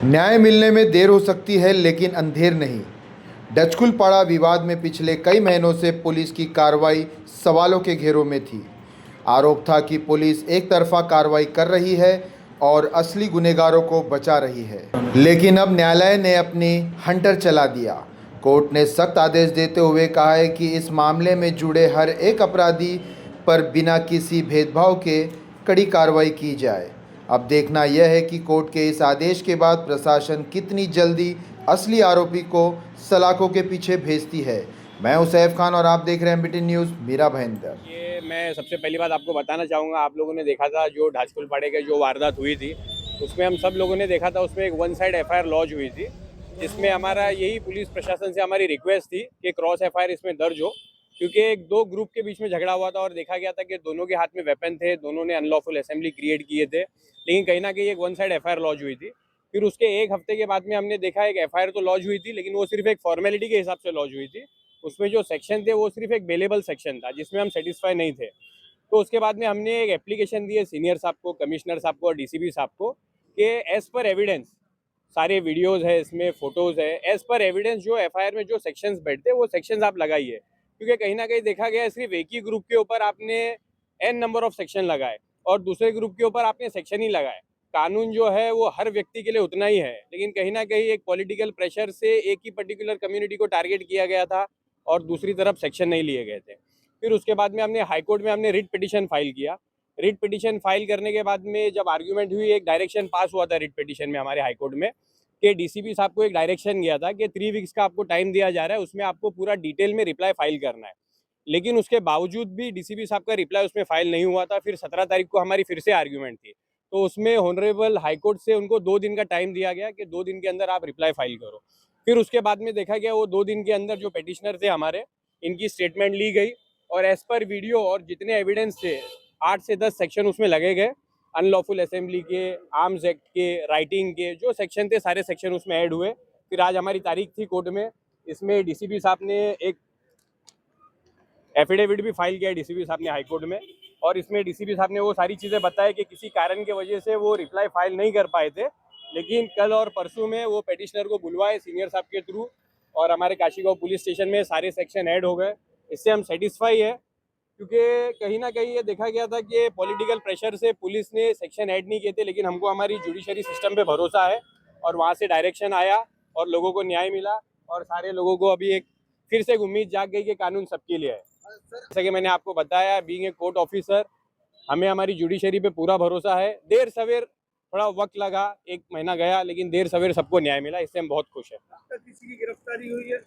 न्याय मिलने में देर हो सकती है लेकिन अंधेर नहीं। डचकुलपाड़ा विवाद में पिछले कई महीनों से पुलिस की कार्रवाई सवालों के घेरों में थी। आरोप था कि पुलिस एक तरफा कार्रवाई कर रही है और असली गुनहगारों को बचा रही है। लेकिन अब न्यायालय ने अपनी हंटर चला दिया। कोर्ट ने सख्त आदेश देते हुए कहा है कि इस मामले में जुड़े हर एक अपराधी पर बिना किसी भेदभाव के कड़ी कार्रवाई की जाए। अब देखना यह है कि कोर्ट के इस आदेश के बाद प्रशासन कितनी जल्दी असली आरोपी को सलाखों के पीछे भेजती है। मैं हूं सैफ खान और आप देख रहे हैं बीटी न्यूज़ मीरा भयंदर। ये मैं सबसे पहली बात आपको बताना चाहूँगा, आप लोगों ने देखा था जो ढाचकुलपाड़े के जो वारदात हुई थी, उसमें हम सब लोगों ने देखा था, उसमें एक वन साइड एफआईआर लॉन्च हुई थी, जिसमें हमारा यही पुलिस प्रशासन से हमारी रिक्वेस्ट थी कि क्रॉस एफआईआर इसमें दर्ज हो, क्योंकि एक दो ग्रुप के बीच में झगड़ा हुआ था और देखा गया था कि दोनों के हाथ में वेपन थे, दोनों ने अनलॉफुल असेंबली क्रिएट किए थे, लेकिन कहीं ना कहीं एक वन साइड एफआईआर लॉन्च हुई थी। फिर उसके एक हफ्ते के बाद में हमने देखा एक एफआईआर तो लॉन्च हुई थी, लेकिन वो सिर्फ एक फॉर्मेलिटी के हिसाब से लॉन्च हुई थी। उसमें जो सेक्शन थे वो सिर्फ एक बेलेबल सेक्शन था, जिसमें हम सेटिस्फाई नहीं थे। तो उसके बाद में हमने एक एप्लीकेशन दी है सीनियर साहब को, कमिश्नर साहब को और डीसीपी साहब को कि एज पर एविडेंस, सारे वीडियोस है इसमें, फोटोज है, एज पर एविडेंस जो एफआईआर में जो सेक्शंस बैठते हैं वो सेक्शंस आप लगाइए, क्योंकि कहीं ना कहीं देखा गया है सिर्फ एक ही ग्रुप के ऊपर आपने एन नंबर ऑफ सेक्शन लगाए और दूसरे ग्रुप के ऊपर आपने सेक्शन ही लगाए। कानून जो है वो हर व्यक्ति के लिए उतना ही है, लेकिन कहीं ना कहीं एक पॉलिटिकल प्रेशर से एक ही पर्टिकुलर कम्युनिटी को टारगेट किया गया था और दूसरी तरफ सेक्शन नहीं लिए गए थे। फिर उसके बाद में हमने हाई कोर्ट में हमने रिट पिटीशन फाइल किया। रिट पिटीशन फाइल करने के बाद में जब आर्ग्यूमेंट हुई, एक डायरेक्शन पास हुआ था रिट पिटीशन में हमारे हाई कोर्ट में कि डीसीपी साहब को एक डायरेक्शन गया था कि 3 वीक्स का आपको टाइम दिया जा रहा है, उसमें आपको पूरा डिटेल में रिप्लाई फाइल करना है। लेकिन उसके बावजूद भी डीसीपी साहब का रिप्लाई उसमें फाइल नहीं हुआ था। फिर 17 तारीख को हमारी फिर से आर्ग्यूमेंट थी, तो उसमें ऑनरेबल हाईकोर्ट से उनको 2 दिन का टाइम दिया गया कि 2 दिन के अंदर आप रिप्लाई फाइल करो। फिर उसके बाद में देखा गया वो 2 दिन के अंदर जो पेटिशनर थे हमारे, इनकी स्टेटमेंट ली गई और एज पर वीडियो और जितने एविडेंस थे 8 से 10 सेक्शन उसमें लगे गए। अनलॉफुल असेंबली के, आर्म्स एक्ट के, राइटिंग के जो सेक्शन थे सारे सेक्शन उसमें ऐड हुए। फिर आज हमारी तारीख थी कोर्ट में, इसमें डीसीपी साहब ने एक एफिडेविट भी फाइल किया है डीसीपी साहब ने हाईकोर्ट में, और इसमें डीसीपी साहब ने वो सारी चीज़ें बताई कि किसी कारण की वजह से वो रिप्लाई फाइल नहीं कर पाए थे, लेकिन कल और परसों में वो पेटिशनर को बुलवाए सीनियर साहब के थ्रू और हमारे काशीगांव पुलिस स्टेशन में सारे सेक्शन ऐड हो गए। इससे हम सेटिस्फाई है, क्योंकि कहीं ना कहीं ये देखा गया था कि पॉलिटिकल प्रेशर से पुलिस ने सेक्शन ऐड नहीं किए थे, लेकिन हमको हमारी जुडिशरी सिस्टम पे भरोसा है और वहाँ से डायरेक्शन आया और लोगों को न्याय मिला और सारे लोगों को अभी एक फिर से एक उम्मीद जाग गई कि कानून सबके लिए है। जैसा कि मैंने आपको बताया, बीइंग ए कोर्ट ऑफिसर, हमें हमारी जुडिशरी पे पूरा भरोसा है। देर सवेर थोड़ा वक्त लगा, 1 महीना गया, लेकिन देर सवेर सबको न्याय मिला, इससे हम बहुत खुश हैं। किसी की गिरफ्तारी हुई है?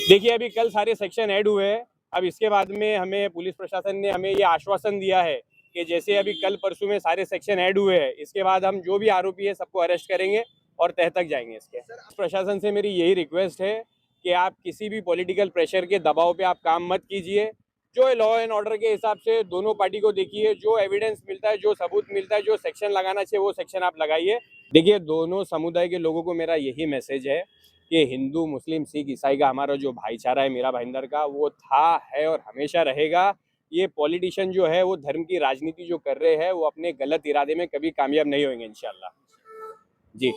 देखिए, अभी कल सारे सेक्शन ऐड हुए हैं। अब इसके बाद में हमें पुलिस प्रशासन ने हमें ये आश्वासन दिया है कि जैसे अभी कल परसों में सारे सेक्शन ऐड हुए हैं, इसके बाद हम जो भी आरोपी है सबको अरेस्ट करेंगे और तह तक जाएंगे। इसके प्रशासन से मेरी यही रिक्वेस्ट है कि आप किसी भी पॉलिटिकल प्रेशर के दबाव पे आप काम मत कीजिए। जो लॉ एंड ऑर्डर के हिसाब से दोनों पार्टी को देखिए, जो एविडेंस मिलता है, जो सबूत मिलता है, जो सेक्शन लगाना चाहिए वो सेक्शन आप लगाइए। देखिए, दोनों समुदाय के लोगों को मेरा यही मैसेज है कि हिंदू, मुस्लिम, सिख, ईसाई का हमारा जो भाईचारा है मीरा भाईंदर का, वो था, है और हमेशा रहेगा। ये पॉलिटिशियन जो है वो धर्म की राजनीति जो कर रहे हैं वो अपने गलत इरादे में कभी कामयाब नहीं होंगे इंशाल्लाह। जी।